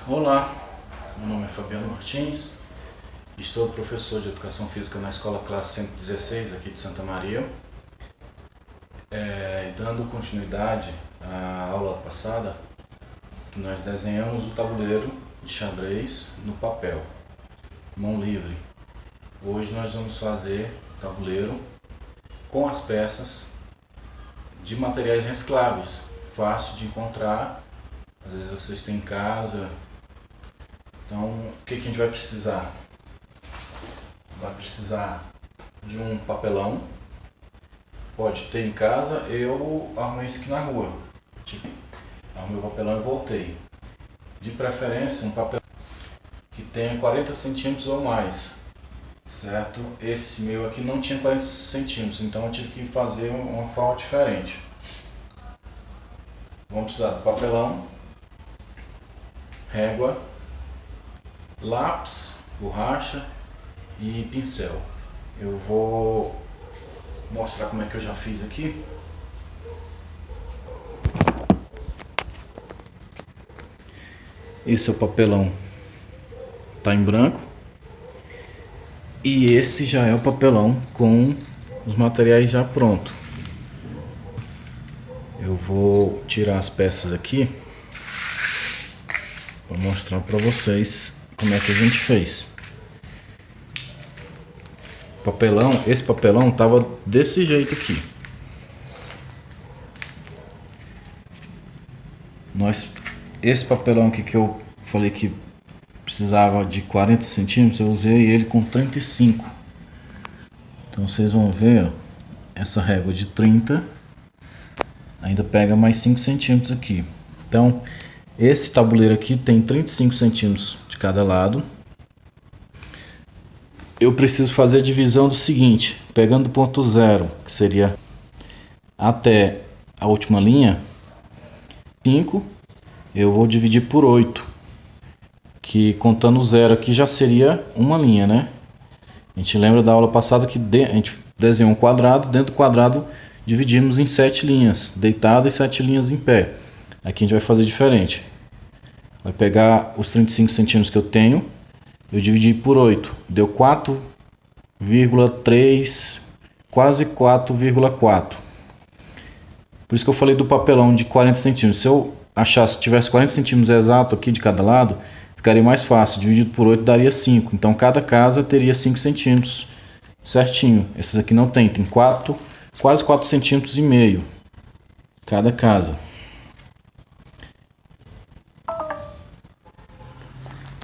Olá, meu nome é Fabiano Martins, estou professor de Educação Física na Escola Classe 116 aqui de Santa Maria. Dando continuidade à aula passada, que nós desenhamos o tabuleiro de xadrez no papel, mão livre. Hoje nós vamos fazer o tabuleiro com as peças de materiais recicláveis, fácil de encontrar, às vezes vocês têm em casa. Então, o que a gente vai precisar? Vai precisar de um papelão, pode ter em casa. Eu arrumei isso aqui na rua, arrumei o papelão e voltei. De preferência, um papel que tenha 40 centímetros ou mais, certo? Esse meu aqui não tinha 40 centímetros, então eu tive que fazer uma forma diferente. Vamos precisar do papelão, régua, lápis, borracha e pincel. Eu vou mostrar como é que eu já fiz aqui. Esse é o papelão, tá em branco, e esse já é o papelão com os materiais já pronto. Eu vou tirar as peças aqui para mostrar para vocês como é que a gente fez. Esse papelão tava desse jeito aqui. Esse papelão aqui que eu falei que precisava de 40 centímetros, eu usei ele com 35. Então vocês vão ver, ó, essa régua de 30 ainda pega mais 5 centímetros aqui. Então esse tabuleiro aqui tem 35 centímetros de cada lado. Eu preciso fazer a divisão do seguinte: pegando do ponto zero, que seria até a última linha, 5, eu vou dividir por 8, que contando o zero aqui já seria uma linha, né? A gente lembra da aula passada que a gente desenhou um quadrado, dentro do quadrado dividimos em 7 linhas, deitado, e 7 linhas em pé. Aqui a gente vai fazer diferente. Vai pegar os 35 centímetros que eu tenho, eu dividi por 8, deu 4,3, quase 4,4. Por isso que eu falei do papelão de 40 centímetros. Se eu achasse, tivesse 40 centímetros exato aqui de cada lado, ficaria mais fácil. Dividido por 8 daria 5. Então cada casa teria 5 centímetros certinho. Esses aqui não tem, tem quase 4 centímetros e meio cada casa.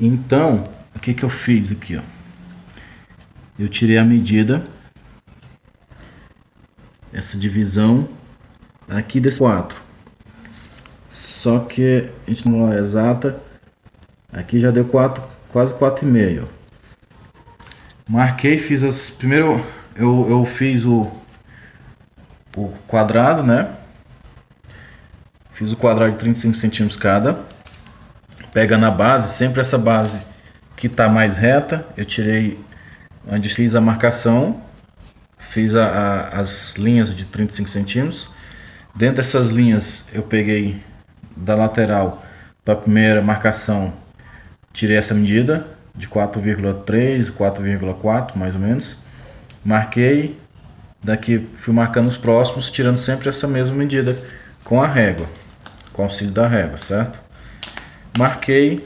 Então, o que eu fiz aqui, ó? Eu tirei a medida, essa divisão aqui desse 4. Só que a gente não é exata. Aqui já deu 4, quase 4,5. Marquei, fiz as primeiro eu fiz o quadrado, né? Fiz o quadrado de 35 centímetros cada. Pega na base, sempre essa base que está mais reta, eu tirei onde fiz a marcação, fiz as linhas de 35 centímetros. Dentro dessas linhas eu peguei da lateral para a primeira marcação, tirei essa medida de 4,3, 4,4 mais ou menos. Marquei, daqui fui marcando os próximos, tirando sempre essa mesma medida com a régua, com o auxílio da régua, certo? Marquei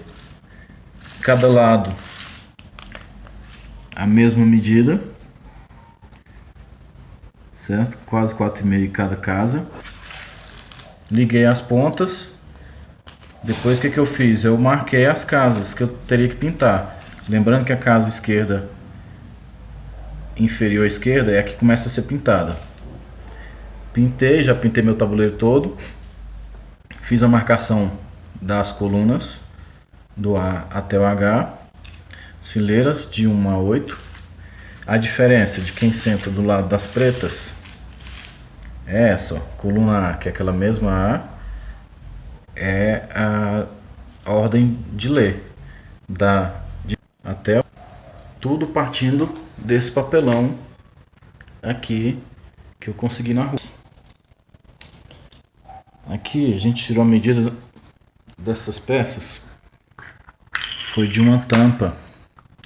cada lado a mesma medida, certo? Quase 4,5 cada casa. Liguei as pontas. Depois o que eu fiz? Eu marquei as casas que eu teria que pintar. Lembrando que a casa esquerda, inferior à esquerda, é a que começa a ser pintada. Pintei, já pintei meu tabuleiro todo. Fiz a marcação das colunas do A até o H, as fileiras de 1 a 8. A diferença de quem senta do lado das pretas é essa, ó. Coluna A, que é aquela mesma A, é a ordem de ler até tudo partindo desse papelão aqui que eu consegui na rua. Aqui a gente tirou a medida dessas peças foi de uma tampa,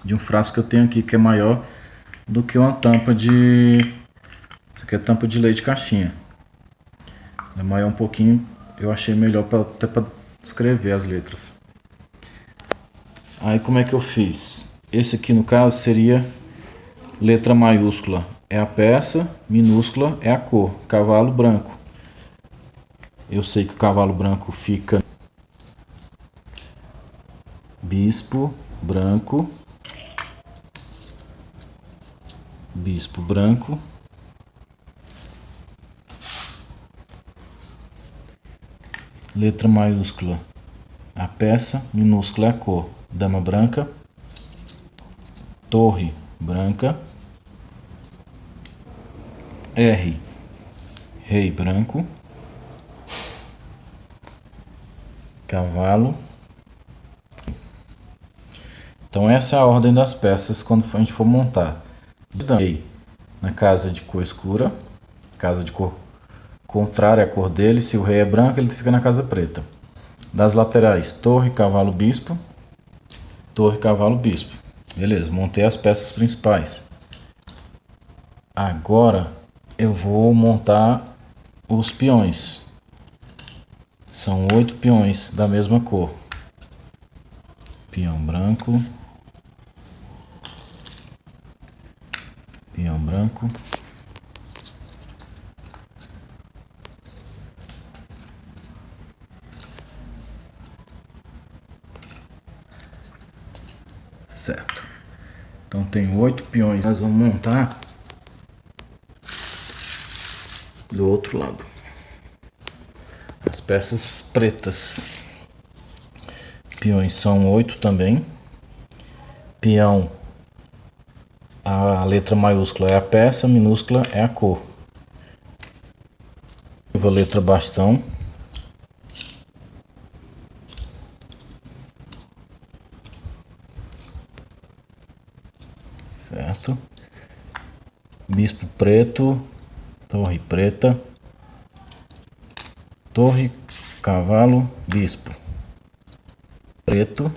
de um frasco que eu tenho aqui, que é maior do que uma tampa de... Isso aqui é tampa de leite caixinha. É maior um pouquinho, eu achei melhor até para escrever as letras. Aí como é que eu fiz? Esse aqui no caso seria letra maiúscula é a peça, minúscula é a cor, cavalo branco. Eu sei que o cavalo branco fica bispo branco, letra maiúscula a peça, minúscula é a cor, dama branca, torre branca, R, rei branco, cavalo. Então essa é a ordem das peças quando a gente for montar. Rei na casa de cor escura, casa de cor contrária à cor dele. Se o rei é branco, ele fica na casa preta. Das laterais, torre, cavalo, bispo. Torre, cavalo, bispo. Beleza, montei as peças principais. Agora eu vou montar os peões. São 8 peões da mesma cor. Peão branco. Peão branco. Certo. Então tem 8 peões. Nós vamos montar do outro lado. As peças pretas. Peões são 8 também. Peão, a letra maiúscula é a peça, minúscula é a cor. A letra bastão. Certo. Bispo preto, torre preta, torre, cavalo, bispo preto,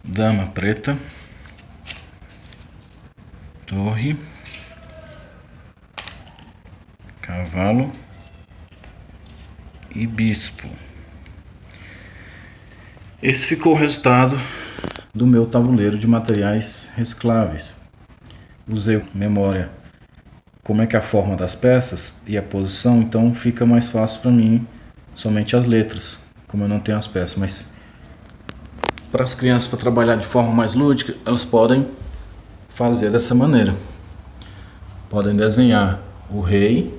dama preta, torre, cavalo e bispo. Esse ficou o resultado do meu tabuleiro de materiais recicláveis. Usei memória, como é que é a forma das peças e a posição, então fica mais fácil para mim somente as letras, como eu não tenho as peças. Mas para as crianças, para trabalhar de forma mais lúdica, elas podem fazer dessa maneira. Podem desenhar o rei,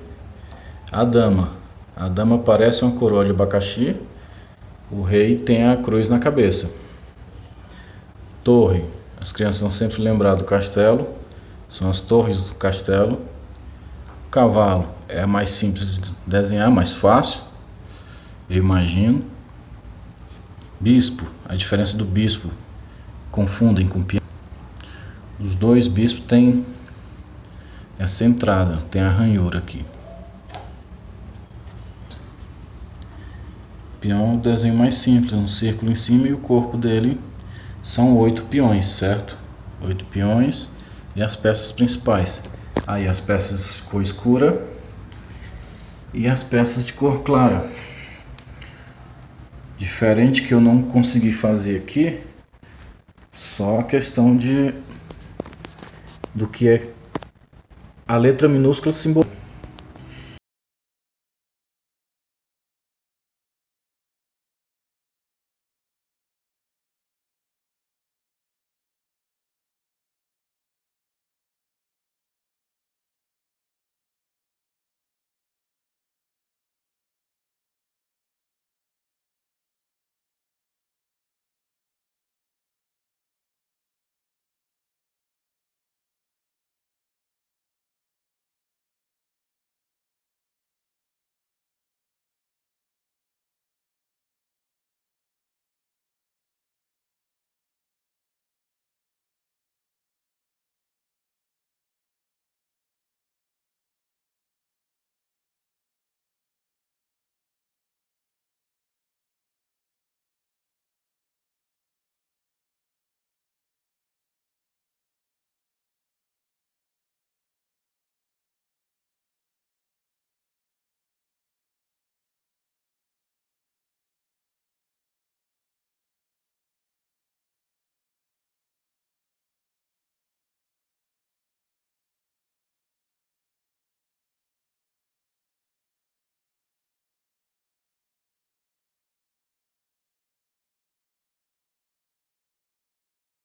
a dama. A dama parece uma coroa de abacaxi, o rei tem a cruz na cabeça. Torre, as crianças vão sempre lembrar do castelo, são as torres do castelo. Cavalo é mais simples de desenhar, mais fácil, eu imagino. Bispo, a diferença do bispo, confundem com peão. Os dois bispos têm essa entrada, tem a ranhura aqui. Peão é o desenho mais simples, um círculo em cima e o corpo dele são 8 peões, certo? 8 peões e as peças principais. Aí as peças de cor escura e as peças de cor clara. Diferente que eu não consegui fazer aqui, só a questão do que é a letra minúscula simboliza.